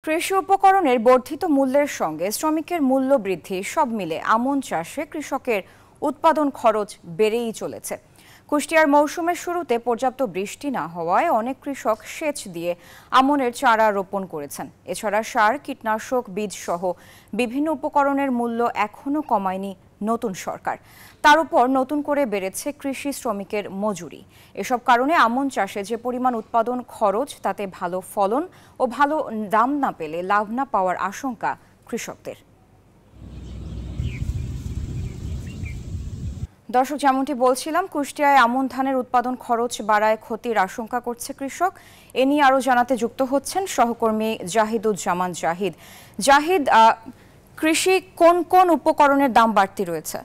কৃষি উপকরণের বর্ধিত মূল্যের সঙ্গে শ্রমিকের মূল্য বৃদ্ধি সব মিলে আমন চাষে কৃষকের উৎপাদন খরচ বেড়েই চলেছে। কুষ্টিয়ার মৌসুমের শুরুতে পর্যাপ্ত বৃষ্টি না হওয়ায় অনেক কৃষক সেচ দিয়ে আমনের চারা রোপণ করেছেন। এছাড়া সার, কীটনাশক, বীজ সহ বিভিন্ন উপকরণের মূল্য এখনও কমায়নি নতুন সরকার। তার উপর নতুন করে বেড়েছে কৃষি শ্রমিকের মজুরি। এসব কারণে আমন চাষে যে পরিমাণ উৎপাদন খরচ, তাতে ভালো ফলন ও ভালো দাম না পেলে লাভ না পাওয়ার আশঙ্কা কৃষকদের। দর্শক, যেমনটি বলছিলাম, কুষ্টিয়ায় আমন ধানের উৎপাদন খরচ বাড়ায় ক্ষতির আশঙ্কা করছে কৃষক। এ নিয়ে আরও জানাতে যুক্ত হচ্ছেন সহকর্মী জাহিদুজ্জামান জাহিদ। জাহিদ, কৃষি কোন কোন উপকরণের দাম বাড়তি রয়েছে?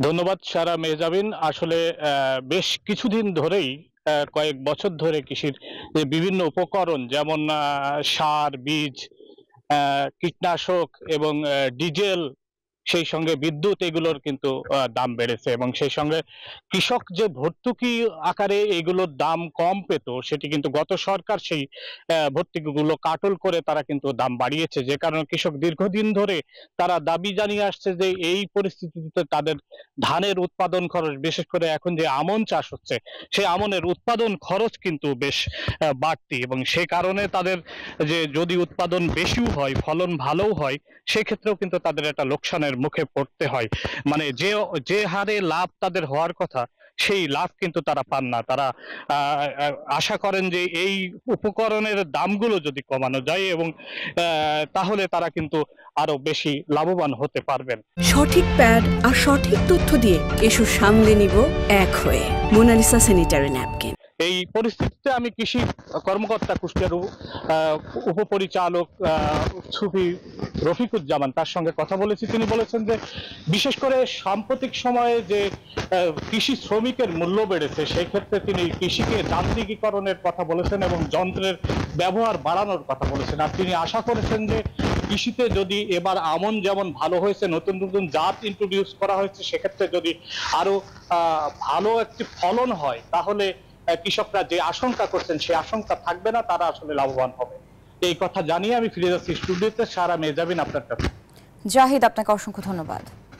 ধন্যবাদ সারা মেহজাবিন। আসলে বেশ কিছুদিন ধরেই কয়েক বছর ধরে কৃষির যে বিভিন্ন উপকরণ, যেমন সার, বীজ, কীটনাশক এবং ডিজেল, সেই সঙ্গে বিদ্যুৎ, এগুলোর কিন্তু দাম বেড়েছে এবং সেই সঙ্গে কৃষক যে ভর্তুকি আকারে এগুলোর দাম কম পেত, সেটি কিন্তু গত সরকার সেই ভর্তুকিগুলো কাটল করে তারা কিন্তু দাম বাড়িয়েছে। যে কারণে কৃষক দীর্ঘদিন ধরে তারা দাবি জানিয়ে আসছে যে এই পরিস্থিতিতে তাদের ধানের উৎপাদন খরচ, বিশেষ করে এখন যে আমন চাষ হচ্ছে, সেই আমনের উৎপাদন খরচ কিন্তু বেশ বাড়তি এবং সে কারণে তাদের যে যদি উৎপাদন বেশিও হয়, ফলন ভালোও হয়, সেক্ষেত্রেও কিন্তু তাদের একটা লোকসানের মুখে পড়তে হয়। মানে যে যে হারে লাভ তাদের হওয়ার কথা, সেই লাভ কিন্তু তারা পান না। তারা আশা করেন যে এই উপকরণের দামগুলো যদি কমানো যায় এবং তাহলে তারা কিন্তু আরো বেশি লাভবান হতে পারবেন। সঠিক প্যাড আর সঠিক তথ্য দিয়ে এসব সামলে নিব এক হয়ে। Monalisa sanitary napkin. এই পরিস্থিতিতে আমি কৃষি কর্মকর্তা, কুষ্টিয়ার উপপরিচালক সুফি রফিকুজ্জামান, তার সঙ্গে কথা বলেছি। তিনি বলেছেন যে বিশেষ করে সাম্প্রতিক সময়ে যে কৃষি শ্রমিকের মূল্য বেড়েছে, সেই ক্ষেত্রে তিনি কৃষিকে যান্ত্রিকীকরণের কথা বলেছেন এবং যন্ত্রের ব্যবহার বাড়ানোর কথা বলেছেন। আর তিনি আশা করেছেন যে কৃষিতে যদি এবার আমন যেমন ভালো হয়েছে, নতুন নতুন জাত ইন্ট্রোডিউস করা হয়েছে, সেক্ষেত্রে যদি আরো ভালো একটি ফলন হয়, তাহলে কৃষকরা যে আশঙ্কা করছেন সেই আশঙ্কা থাকবে না, তারা আসলে লাভবান হবে। এই কথা জানিয়ে আমি ফিরে যাচ্ছি স্টুডিওতে। সারা মেহজাবিন, আপনার কাছে। জাহিদ, আপনাকে অসংখ্য ধন্যবাদ।